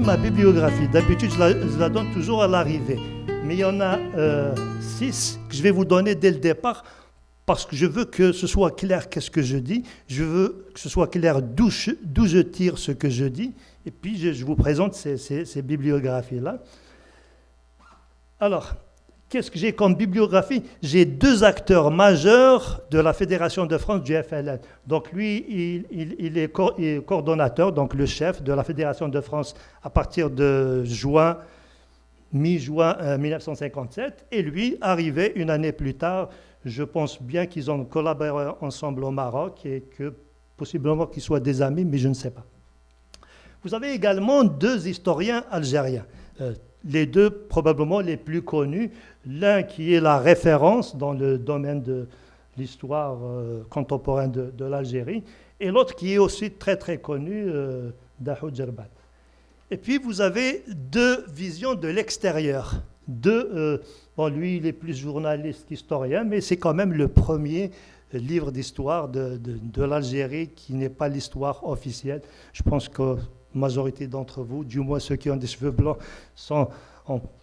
ma bibliographie. D'habitude, je la donne toujours à l'arrivée. Mais il y en a 6 que je vais vous donner dès le départ parce que je veux que ce soit clair qu'est-ce que je dis. Je veux que ce soit clair d'où je tire ce que je dis. Et puis, je vous présente ces bibliographies-là. Alors, qu'est-ce que j'ai comme bibliographie? J'ai 2 acteurs majeurs de la Fédération de France du FLN. Donc lui, il est coordonnateur, donc le chef de la Fédération de France à partir de mi-juin 1957. Et lui, arrivé une année plus tard, je pense bien qu'ils ont collaboré ensemble au Maroc et que possiblement qu'ils soient des amis, mais je ne sais pas. Vous avez également 2 historiens algériens. Les 2 probablement les plus connus, l'un qui est la référence dans le domaine de l'histoire contemporaine de l'Algérie, et l'autre qui est aussi très très connu, Dahoud Djerbat. Et puis vous avez 2 visions de l'extérieur. Bon, lui il est plus journaliste qu'historien, mais c'est quand même le premier livre d'histoire de l'Algérie qui n'est pas l'histoire officielle. Je pense que la majorité d'entre vous, du moins ceux qui ont des cheveux blancs, ont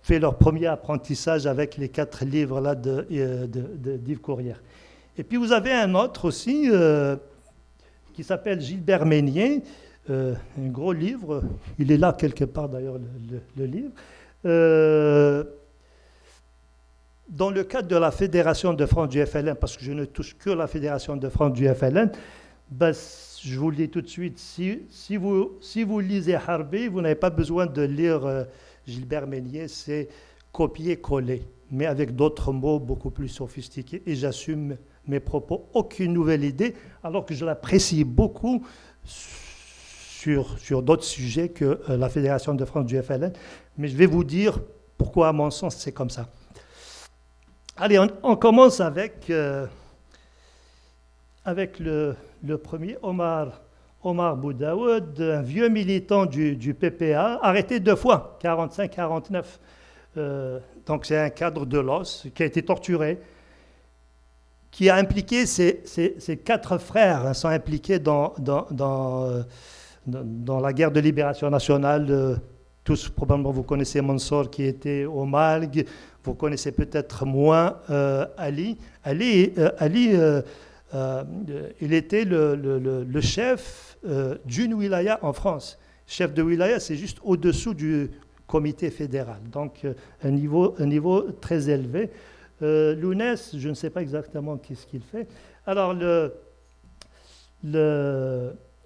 fait leur premier apprentissage avec les 4 livres-là d'Yves Courrière. Et puis vous avez un autre aussi qui s'appelle Gilbert Meignier, un gros livre, il est là quelque part d'ailleurs le livre. Dans le cadre de la Fédération de France du FLN, parce que je ne touche que la Fédération de France du FLN, ben, je vous le dis tout de suite, si vous lisez Harbi, vous n'avez pas besoin de lire Gilbert Meignier, c'est copier-coller, mais avec d'autres mots beaucoup plus sophistiqués. Et j'assume mes propos, aucune nouvelle idée, alors que je l'apprécie beaucoup sur d'autres sujets que la Fédération de France du FLN. Mais je vais vous dire pourquoi, à mon sens, c'est comme ça. Allez, on commence avec le premier, Omar Boudaoud, un vieux militant du PPA, arrêté 2 fois, 45-49. Donc c'est un cadre de l'os qui a été torturé, qui a impliqué ses 4 frères, hein, sont impliqués dans la guerre de libération nationale. Tous, probablement, vous connaissez Mansour qui était au Malg, vous connaissez peut-être moins Ali. Ali, il était le chef d'une wilaya en France. Chef de wilaya, c'est juste au-dessous du comité fédéral, donc un niveau très élevé. Lounès, je ne sais pas exactement qu'est-ce qu'il fait. Alors,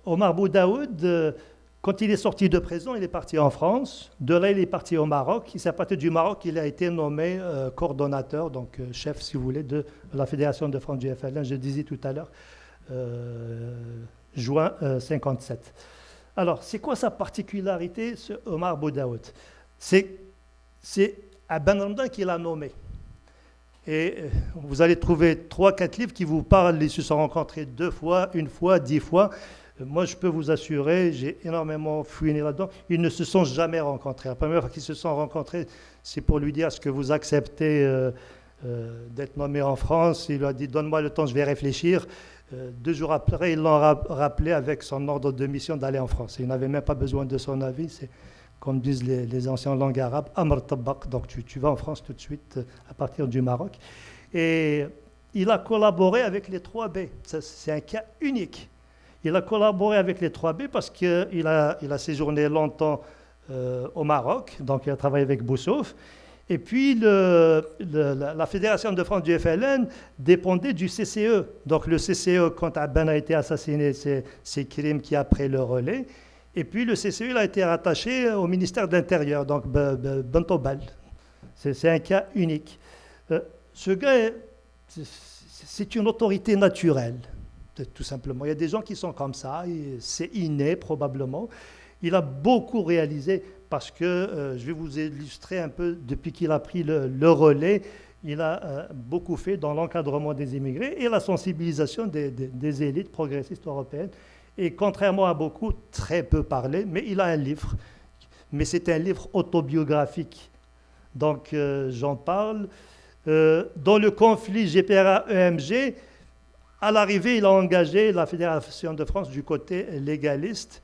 Omar Boudaoud, quand il est sorti de prison, il est parti en France. De là, il est parti au Maroc. Il s'est parti du Maroc, il a été nommé coordonnateur, donc chef, si vous voulez, de la Fédération de France du FLN, je disais tout à l'heure, juin 57. Alors, c'est quoi sa particularité, ce Omar Boudaoud? C'est Ben Ramdan qui l'a nommé. Et vous allez trouver 3-4 livres qui vous parlent. Ils se sont rencontrés 2 fois, 1 fois, 10 fois. Moi, je peux vous assurer, j'ai énormément fouiné là-dedans, ils ne se sont jamais rencontrés. La première fois qu'ils se sont rencontrés, c'est pour lui dire, est-ce que vous acceptez d'être nommé en France? Il lui a dit, donne-moi le temps, je vais réfléchir. 2 jours après, ils l'ont rappelé avec son ordre de mission d'aller en France. Il n'avait même pas besoin de son avis. C'est, comme disent les anciens langues arabes, Amr Tabak. Donc tu vas en France tout de suite à partir du Maroc. Et il a collaboré avec les 3B. C'est un cas unique. Il a collaboré avec les 3B parce qu'il a séjourné longtemps au Maroc, donc il a travaillé avec Boussouf. Et puis la Fédération de France du FLN dépendait du CCE. Donc le CCE, quand Abban a été assassiné, c'est Krim qui a pris le relais. Et puis le CCE il a été rattaché au ministère de l'Intérieur, donc Bentobal. C'est un cas unique. Ce gars, c'est une autorité naturelle. Tout simplement. Il y a des gens qui sont comme ça, c'est inné probablement. Il a beaucoup réalisé parce que, je vais vous illustrer un peu, depuis qu'il a pris le relais, il a beaucoup fait dans l'encadrement des immigrés et la sensibilisation des élites progressistes européennes. Et contrairement à beaucoup, très peu parlé, mais il a un livre. Mais c'est un livre autobiographique. Donc j'en parle. Dans le conflit GPRA-EMG, à l'arrivée, il a engagé la Fédération de France du côté légaliste.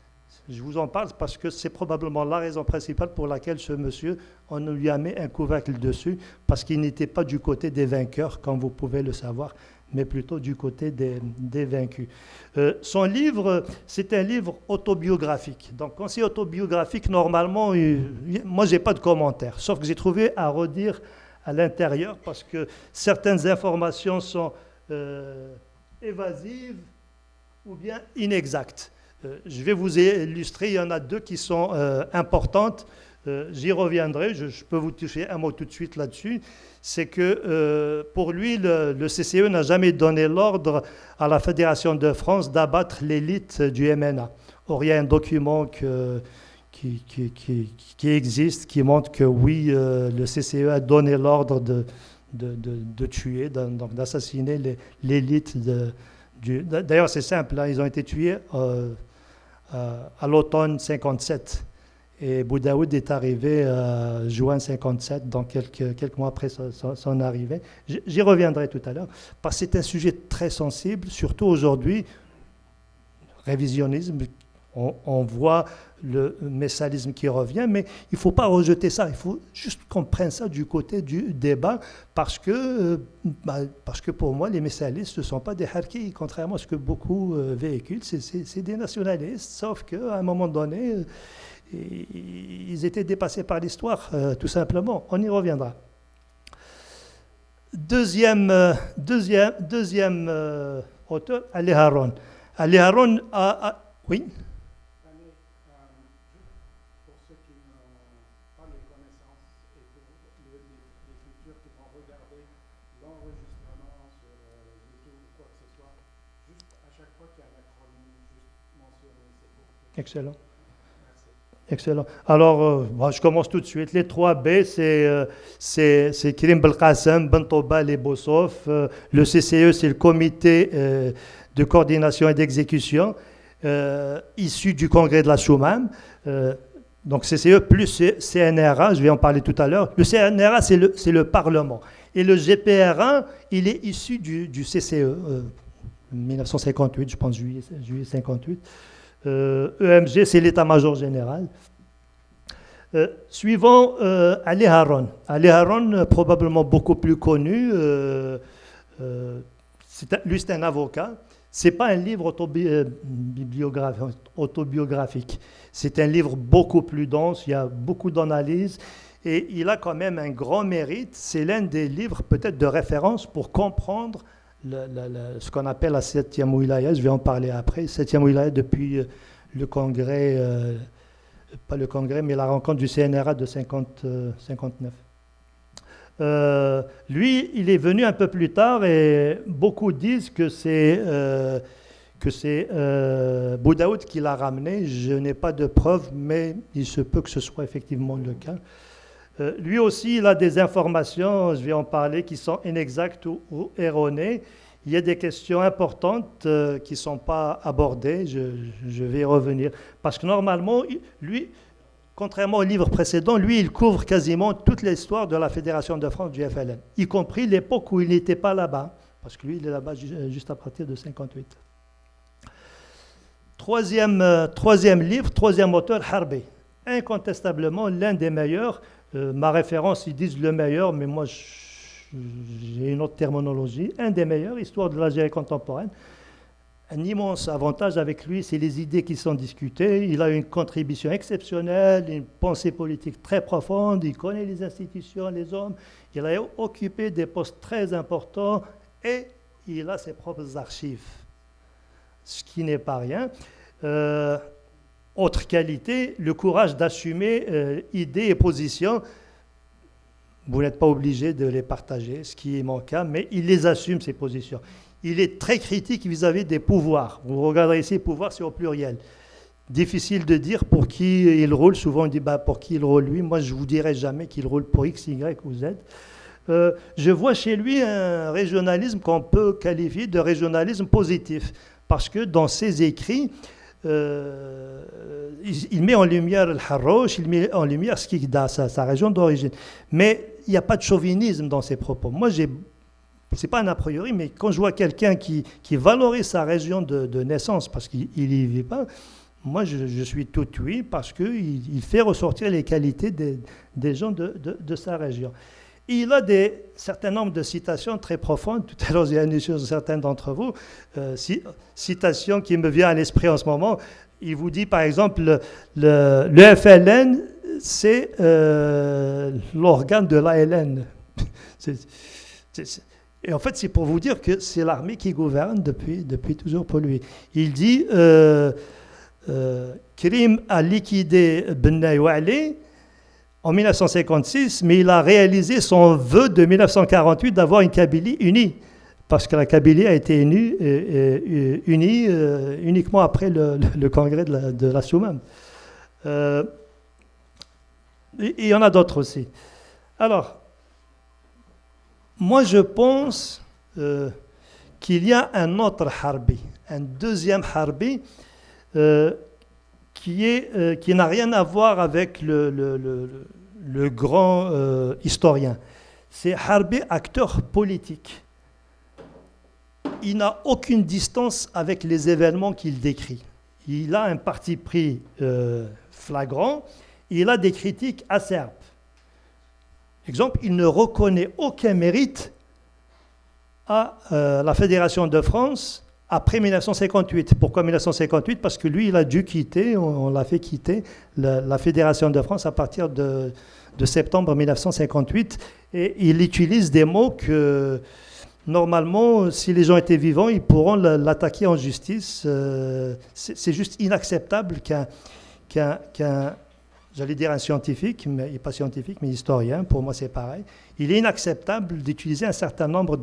Je vous en parle parce que c'est probablement la raison principale pour laquelle ce monsieur, on lui a mis un couvercle dessus, parce qu'il n'était pas du côté des vainqueurs, comme vous pouvez le savoir, mais plutôt du côté des vaincus. Son livre, c'est un livre autobiographique. Donc, quand c'est autobiographique, normalement, moi, je n'ai pas de commentaires, sauf que j'ai trouvé à redire à l'intérieur, parce que certaines informations sont évasives ou bien inexactes. Je vais vous illustrer, il y en a deux qui sont importantes. J'y reviendrai, je peux vous toucher un mot tout de suite là-dessus. C'est que pour lui, le CCE n'a jamais donné l'ordre à la Fédération de France d'abattre l'élite du MNA. Or, il y a un document qui existe, qui montre que oui, le CCE a donné l'ordre de tuer, donc d'assassiner l'élite. D'ailleurs, c'est simple, hein, ils ont été tués à l'automne 57. Et Boudaoud est arrivé en juin 57, donc quelques mois après son arrivée. J'y reviendrai tout à l'heure, parce que c'est un sujet très sensible, surtout aujourd'hui. Révisionnisme, on voit le messalisme qui revient, mais il ne faut pas rejeter ça, il faut juste qu'on prenne ça du côté du débat, parce que pour moi, les messalistes ne sont pas des harkis, contrairement à ce que beaucoup véhiculent, c'est des nationalistes, sauf qu'à un moment donné, ils étaient dépassés par l'histoire, tout simplement. On y reviendra. Deuxième auteur, Ali Haroun. Ali Haroun oui. Pour ceux qui n'ont pas les connaissances et pour les futurs qui vont regarder l'enregistrement sur YouTube ou quoi que ce soit, juste à chaque fois qu'il y a un acronyme, juste mentionner, c'est beau. Excellent. Excellent. Alors, je commence tout de suite. Les 3 B, c'est Kirim Belkacem, Bentobal et Bossov. Le CCE, c'est le comité de coordination et d'exécution, issu du congrès de la Choumam. Donc CCE plus CNRA, je vais en parler tout à l'heure. Le CNRA, c'est le Parlement. Et le GPRA, il est issu du CCE, 1958, je pense, juillet 58. EMG, c'est l'état-major général. Suivant Ali Haroun. Ali Haroun, probablement beaucoup plus connu. Lui, c'est un avocat. Ce n'est pas un livre autobiographique. C'est un livre beaucoup plus dense, il y a beaucoup d'analyses. Et il a quand même un grand mérite. C'est l'un des livres peut-être de référence pour comprendre ce qu'on appelle la 7e wilaya, je vais en parler après, 7e wilaya depuis le congrès, pas le congrès, mais la rencontre du CNRA de 59. Lui, il est venu un peu plus tard et beaucoup disent que c'est Boudaoud qui l'a ramené. Je n'ai pas de preuves, mais il se peut que ce soit effectivement le cas. Lui aussi, il a des informations, je vais en parler, qui sont inexactes ou erronées. Il y a des questions importantes qui ne sont pas abordées, je vais y revenir. Parce que normalement, lui, contrairement au livre précédent, lui, il couvre quasiment toute l'histoire de la Fédération de France du FLN, y compris l'époque où il n'était pas là-bas, parce que lui, il est là-bas juste à partir de 58. Troisième livre, troisième auteur, Harbi. Incontestablement l'un des meilleurs. Ma référence, ils disent le meilleur, mais moi, j'ai une autre terminologie. Un des meilleurs, histoire de l'Algérie contemporaine. Un immense avantage avec lui, c'est les idées qui sont discutées. Il a une contribution exceptionnelle, une pensée politique très profonde, il connaît les institutions, les hommes. Il a occupé des postes très importants et il a ses propres archives, ce qui n'est pas rien. Autre qualité, le courage d'assumer idées et positions. Vous n'êtes pas obligé de les partager, ce qui est mon cas, mais il les assume, ces positions. Il est très critique vis-à-vis des pouvoirs. Vous regarderez ici, pouvoir, c'est au pluriel. Difficile de dire pour qui il roule. Souvent, on dit pour qui il roule lui. Moi, je ne vous dirai jamais qu'il roule pour X, Y ou Z. Je vois chez lui un régionalisme qu'on peut qualifier de régionalisme positif. Parce que dans ses écrits, il met en lumière le Harrouch, il met en lumière Skikda, sa région d'origine. Mais il n'y a pas de chauvinisme dans ses propos. Moi, c'est pas un a priori, mais quand je vois quelqu'un qui valorise sa région de naissance, parce qu'il n'y vit pas, Moi, je suis tout oui parce qu'il fait ressortir les qualités des gens de sa région. Il a certain nombre de citations très profondes. Tout à l'heure, j'ai indiqué sur certains d'entre vous, citation qui me vient à l'esprit en ce moment. Il vous dit, par exemple, le FLN, c'est l'organe de l'ALN. Et en fait, c'est pour vous dire que c'est l'armée qui gouverne depuis toujours pour lui. Il dit, Krim a liquidé Benay Wali en 1956, mais il a réalisé son vœu de 1948 d'avoir une Kabylie unie, parce que la Kabylie a été unie uniquement après le congrès de la Soumam. Il y en a d'autres aussi. Alors, moi je pense qu'il y a un autre harbi, un deuxième harbi, qui n'a rien à voir avec le grand historien. C'est Harbi, acteur politique. Il n'a aucune distance avec les événements qu'il décrit. Il a un parti pris flagrant, il a des critiques acerbes. Exemple, il ne reconnaît aucun mérite à la Fédération de France après 1958. Pourquoi 1958? Parce que lui, il a dû quitter, on l'a fait quitter la Fédération de France à partir de septembre 1958. Et il utilise des mots que, normalement, si les gens étaient vivants, ils pourront l'attaquer en justice. C'est juste inacceptable qu'un j'allais dire un scientifique, mais il n'est pas scientifique, mais historien, pour moi c'est pareil. Il est inacceptable d'utiliser un certain nombre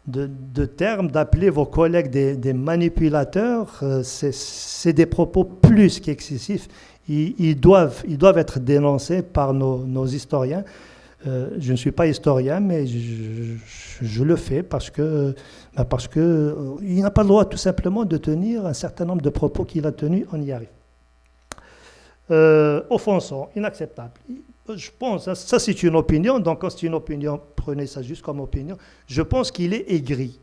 de termes, d'appeler vos collègues des manipulateurs. C'est des propos plus qu'excessifs. Ils doivent être dénoncés par nos historiens. Je ne suis pas historien, mais je le fais parce que il n'a pas le droit tout simplement de tenir un certain nombre de propos qu'il a tenus, on y arrive. Offensant, inacceptable. Je pense, ça c'est une opinion, donc quand c'est une opinion, prenez ça juste comme opinion. Je pense qu'il est aigri.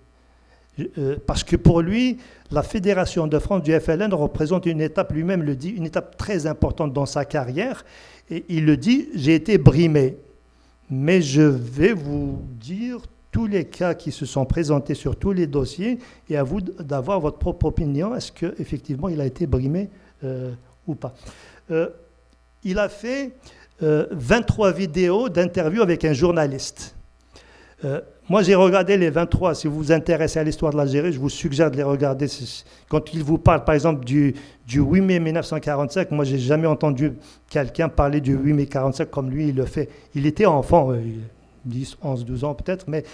Parce que pour lui, la Fédération de France du FLN représente une étape, lui-même le dit, une étape très importante dans sa carrière. Et il le dit, j'ai été brimé. Mais je vais vous dire tous les cas qui se sont présentés sur tous les dossiers et à vous d'avoir votre propre opinion. Est-ce qu'effectivement il a été brimé ou pas? Il a fait 23 vidéos d'interviews avec un journaliste. Moi, j'ai regardé les 23. Si vous vous intéressez à l'histoire de l'Algérie, je vous suggère de les regarder. Quand il vous parle, par exemple, du 8 mai 1945, moi, je n'ai jamais entendu quelqu'un parler du 8 mai 1945 comme lui, il le fait. Il était enfant, 10, 11, 12 ans peut-être, mais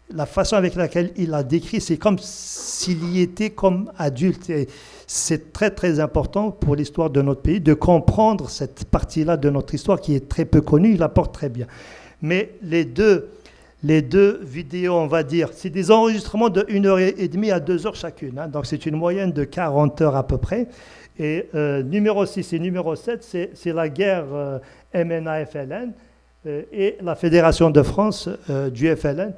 la façon avec laquelle il a décrit, c'est comme s'il y était comme adulte. Et c'est très, très important pour l'histoire de notre pays de comprendre cette partie-là de notre histoire qui est très peu connue. Il la porte très bien. Mais les deux vidéos, on va dire, c'est des enregistrements de 1h30 à 2h chacune. Hein, donc, c'est une moyenne de 40 heures à peu près. Et numéro 6 et numéro 7, c'est la guerre MNA-FLN et la Fédération de France du FLN.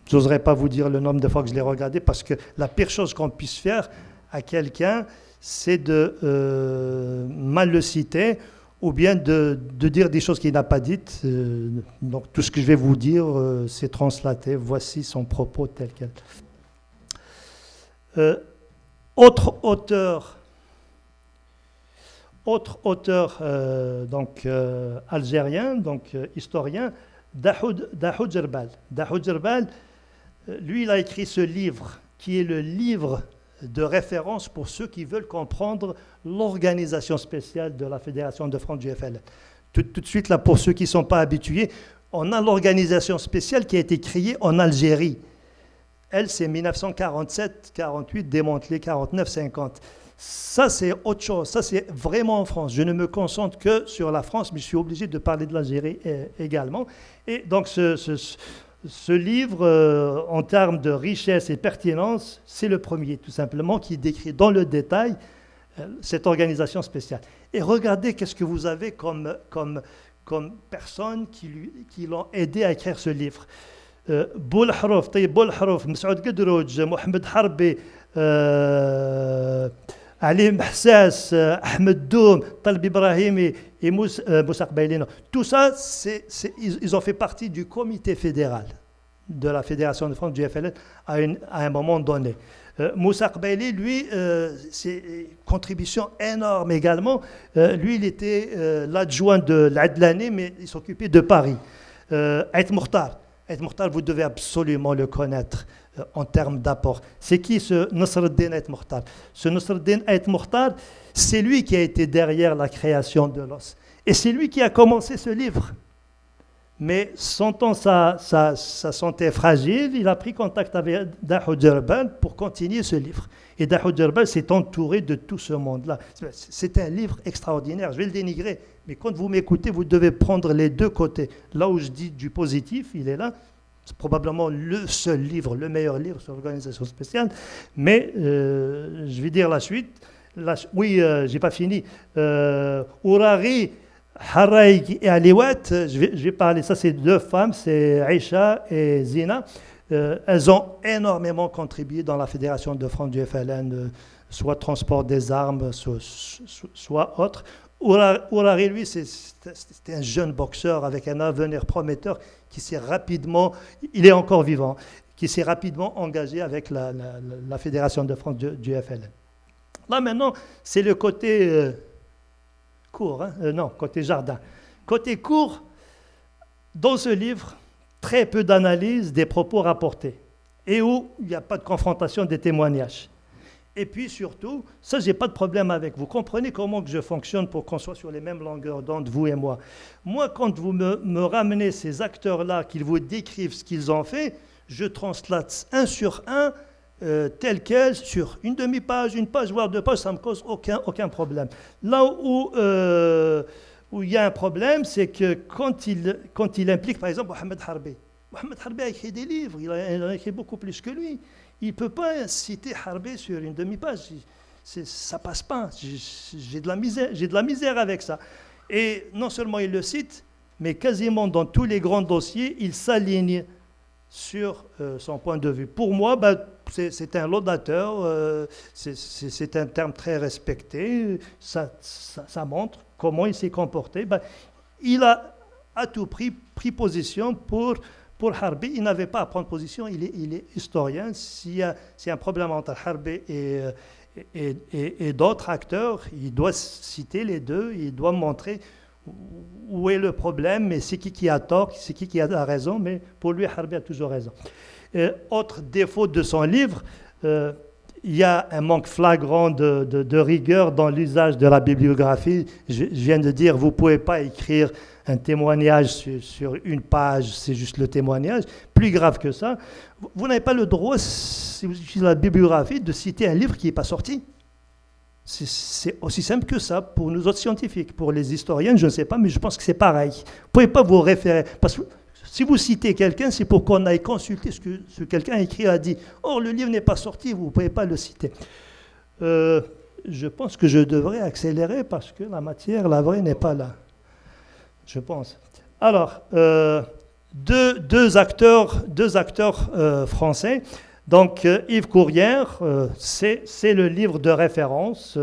J'oserais pas vous dire le nombre de fois que je l'ai regardé parce que la pire chose qu'on puisse faire à quelqu'un, c'est de mal le citer ou bien de dire des choses qu'il n'a pas dites. Donc tout ce que je vais vous dire, c'est translaté. Voici son propos tel quel. Autre auteur algérien, donc historien, Dahoud Jerbal. Dahoud Jerbal, lui, il a écrit ce livre, qui est le livre de référence pour ceux qui veulent comprendre l'organisation spéciale de la Fédération de France du FLN. Tout de suite, là, pour ceux qui ne sont pas habitués, on a l'organisation spéciale qui a été créée en Algérie. Elle, c'est 1947, 48, démantelée, 49, 50. Ça, c'est autre chose. Ça, c'est vraiment en France. Je ne me concentre que sur la France, mais je suis obligé de parler de l'Algérie également. Et donc, ce livre, en termes de richesse et pertinence, c'est le premier, tout simplement, qui décrit dans le détail cette organisation spéciale. Et regardez qu'est-ce que vous avez comme personnes qui l'ont aidé à écrire ce livre. Boulharouf, Tayyib Boulharouf, Msaoud Gedrouj, Mohamed Harbi, Ali Mahsas, Ahmed Doum, Talib Ibrahim et Moussa Qbaili. Tout ça, ils ont fait partie du comité fédéral de la Fédération de France du FLN à un moment donné. Moussa Qbaili, lui, c'est une contribution énorme également. Lui, il était l'adjoint de l'Adlani, mais il s'occupait de Paris. Aït Mokhtar, vous devez absolument le connaître en termes d'apport. C'est qui ce Nasreddin Aït Mokhtar? Ce Nasreddin Aït Mokhtar, c'est lui qui a été derrière la création de l'os. Et c'est lui qui a commencé ce livre. Mais sentant sa santé fragile, il a pris contact avec Dahoud Jerbel pour continuer ce livre. Et Dahoud Jerbel s'est entouré de tout ce monde-là. C'est un livre extraordinaire, je vais le dénigrer, mais quand vous m'écoutez, vous devez prendre les deux côtés. Là où je dis du positif, il est là, c'est probablement le seul livre, le meilleur livre sur l'organisation spéciale, mais je vais dire la suite. Oui, j'ai pas fini. Ourari, Haraïk et Aliwat, je vais parler, ça c'est deux femmes, c'est Aïcha et Zina. Elles ont énormément contribué dans la Fédération de France du FLN, soit transport des armes, soit autre. Ourari, lui, c'était un jeune boxeur avec un avenir prometteur qui s'est rapidement, il est encore vivant, qui s'est rapidement engagé avec la Fédération de France du FLN. Là maintenant, c'est le côté court, non, côté jardin. Côté court, dans ce livre, très peu d'analyse des propos rapportés et où il n'y a pas de confrontation des témoignages. Et puis surtout, ça, j'ai pas de problème avec. Vous comprenez comment que je fonctionne pour qu'on soit sur les mêmes longueurs d'onde, vous et moi. Moi, quand vous me ramenez ces acteurs-là, qu'ils vous décrivent ce qu'ils ont fait, je translate un sur un, tel quel, sur une demi-page, une page, voire deux pages, ça ne me cause aucun problème. Là où il y a un problème, c'est que quand il implique, par exemple, Mohamed Harbi. Mohamed Harbi a écrit des livres, il a écrit beaucoup plus que lui. Il ne peut pas citer Harbi sur une demi-page. Ça ne passe pas. J'ai de la misère avec ça. Et non seulement il le cite, mais quasiment dans tous les grands dossiers, il s'aligne sur son point de vue. Pour moi, c'est un laudateur, c'est un terme très respecté, ça montre comment il s'est comporté. Il a à tout prix pris position pour Harbi. Il n'avait pas à prendre position, il est historien. S'il y a un problème entre Harbi et d'autres acteurs, il doit citer les deux, il doit montrer où est le problème, mais c'est qui a tort, c'est qui a raison, mais pour lui, Harbi a toujours raison. Autre défaut de son livre, il y a un manque flagrant de rigueur dans l'usage de la bibliographie. Je viens de dire, vous ne pouvez pas écrire un témoignage sur une page, c'est juste le témoignage. Plus grave que ça, vous n'avez pas le droit, si vous utilisez la bibliographie, de citer un livre qui n'est pas sorti. C'est aussi simple que ça pour nous autres scientifiques. Pour les historiens, je ne sais pas, mais je pense que c'est pareil. Vous ne pouvez pas vous référer. Parce que si vous citez quelqu'un, c'est pour qu'on aille consulter ce que quelqu'un a écrit, a dit. Or, le livre n'est pas sorti, vous ne pouvez pas le citer. Je pense que je devrais accélérer parce que la matière, la vraie, n'est pas là. Je pense. Alors, deux acteurs français. Donc, Yves Courrière, c'est le livre de référence,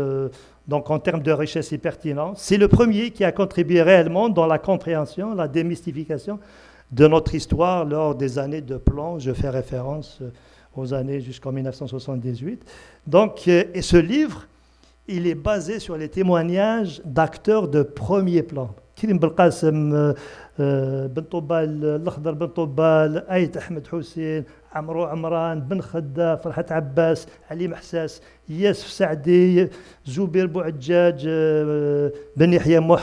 donc en termes de richesse et pertinence. C'est le premier qui a contribué réellement dans la compréhension, la démystification de notre histoire lors des années de plomb. Je fais référence aux années jusqu'en 1978. Donc, et ce livre, il est basé sur les témoignages d'acteurs de premier plan. كريم بالقاسم بن طوبال الأخضر بن طوبال أيت أحمد حسين عمرو عمران بن خدا فرحة عباس علي محساس ياسف سعدي زبير بوعجاج بن يحيى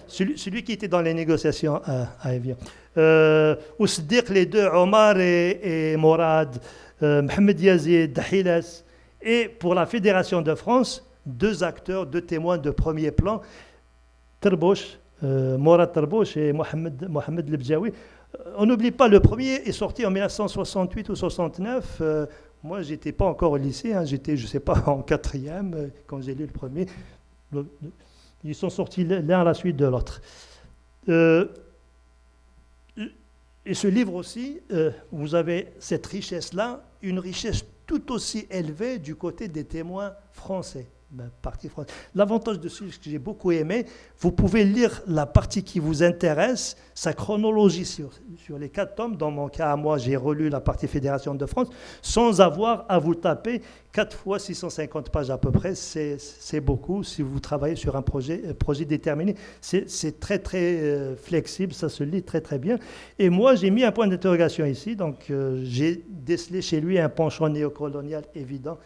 celui qui était dans les négociations à Evian. Ousdiq, les deux, Omar et Morad, Mohamed Yazid, Dahilas. Et pour la Fédération de France, deux acteurs, deux témoins de premier plan, Terbouch, Morad Terbouch et Mohamed Lebjaoui. On n'oublie pas, le premier est sorti en 1968 ou 69. Moi, je n'étais pas encore au lycée, j'étais, je ne sais pas, en quatrième quand j'ai lu le premier. Ils sont sortis l'un à la suite de l'autre. Et ce livre aussi, vous avez cette richesse-là, une richesse tout aussi élevée du côté des témoins français. Partie française. L'avantage de ce livre que j'ai beaucoup aimé, vous pouvez lire la partie qui vous intéresse, sa chronologie sur les 4 tomes. Dans mon cas, à moi, j'ai relu la partie Fédération de France, sans avoir à vous taper 4 fois 650 pages à peu près. C'est beaucoup si vous travaillez sur un projet déterminé. C'est très, très flexible, ça se lit très, très bien. Et moi, j'ai mis un point d'interrogation ici, donc j'ai décelé chez lui un penchant néocolonial évident.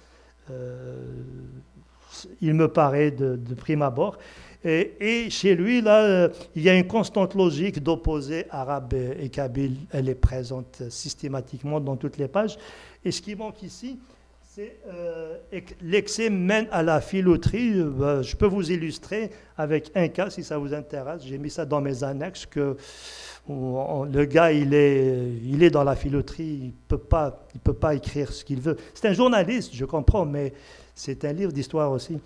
Il me paraît de prime abord. Et chez lui, là, il y a une constante logique d'opposer arabe et kabyle. Elle est présente systématiquement dans toutes les pages. Et ce qui manque ici, c'est l'excès mène à la filouterie. Je peux vous illustrer avec un cas, si ça vous intéresse. J'ai mis ça dans mes annexes, que le gars, il est dans la filouterie. Il peut pas écrire ce qu'il veut. C'est un journaliste, je comprends, mais c'est un livre d'histoire aussi.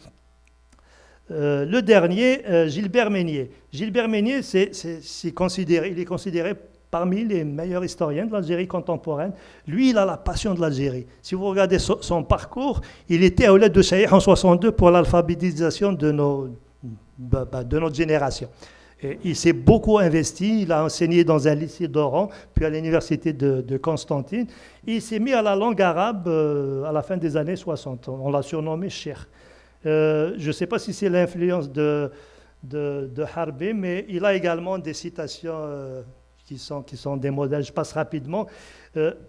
Le dernier, Gilbert Meignier. Gilbert Meignier, il est considéré parmi les meilleurs historiens de l'Algérie contemporaine. Lui, il a la passion de l'Algérie. Si vous regardez son parcours, il était à Ouled de Chaïh en 62 pour l'alphabétisation de notre génération. Et il s'est beaucoup investi, il a enseigné dans un lycée d'Oran, puis à l'université de Constantine. Il s'est mis à la langue arabe à la fin des années 60. On l'a surnommé Cheikh. Je ne sais pas si c'est l'influence de Harbi, mais il a également des citations qui sont des modèles. Je passe rapidement.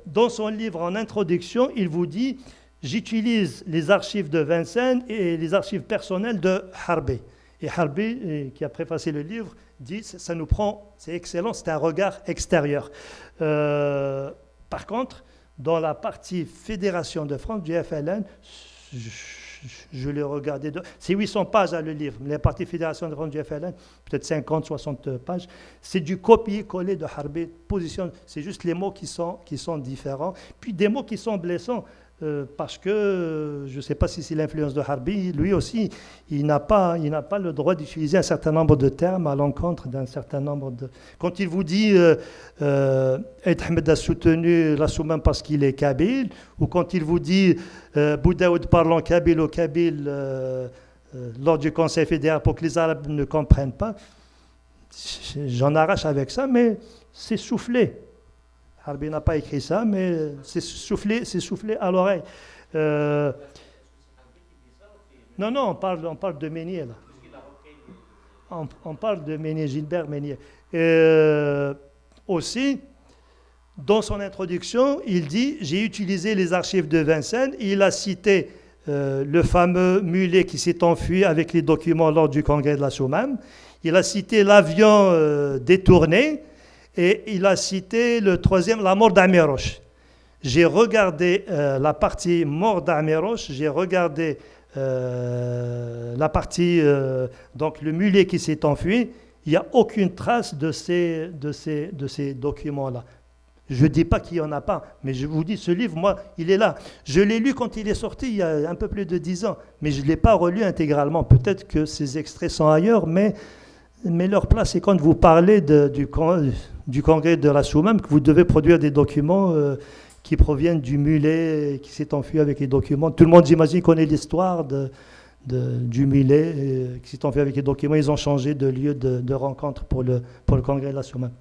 Dans son livre en introduction, il vous dit « J'utilise les archives de Vincennes et les archives personnelles de Harbi ». Et Harbi, qui a préfacé le livre, dit ça nous prend, c'est excellent, c'est un regard extérieur. Par contre, dans la partie Fédération de France du FLN, je l'ai regardé, c'est 800 pages le livre, mais la partie Fédération de France du FLN, peut-être 50, 60 pages, c'est du copier-coller de Harbi, position, c'est juste les mots qui sont différents, puis des mots qui sont blessants. Parce que je ne sais pas si c'est l'influence de Harbi, lui aussi, il n'a pas le droit d'utiliser un certain nombre de termes à l'encontre d'un certain nombre de... Quand il vous dit Aïd Ahmed a soutenu la Soumane parce qu'il est kabyle, ou quand il vous dit Boudaoud parlant kabyle au kabyle lors du Conseil fédéral pour que les Arabes ne comprennent pas, j'en arrache avec ça, mais c'est soufflé. Harbi n'a pas écrit ça, mais c'est soufflé à l'oreille. Non, on parle de Meignier, là. On parle de Meignier, Gilbert Meignier. Aussi, dans son introduction, il dit « J'ai utilisé les archives de Vincennes ». Il a cité le fameux mulet qui s'est enfui avec les documents lors du congrès de la Soumane. Il a cité l'avion détourné. Et il a cité le troisième, la mort d'Amiroche. J'ai regardé la partie mort d'Amiroche, j'ai regardé la partie, donc le mulet qui s'est enfui. Il n'y a aucune trace de ces documents-là. Je ne dis pas qu'il n'y en a pas, mais je vous dis, ce livre, moi, il est là. Je l'ai lu quand il est sorti, il y a un peu plus de 10 ans, mais je ne l'ai pas relu intégralement. Peut-être que ces extraits sont ailleurs, mais leur place, c'est quand vous parlez du congrès de la Soumane, que vous devez produire des documents qui proviennent du mulet qui s'est enfui avec les documents. Tout le monde, j'imagine, connaît l'histoire du mulet qui s'est enfui avec les documents. Ils ont changé de lieu de rencontre pour le congrès de la Soumane.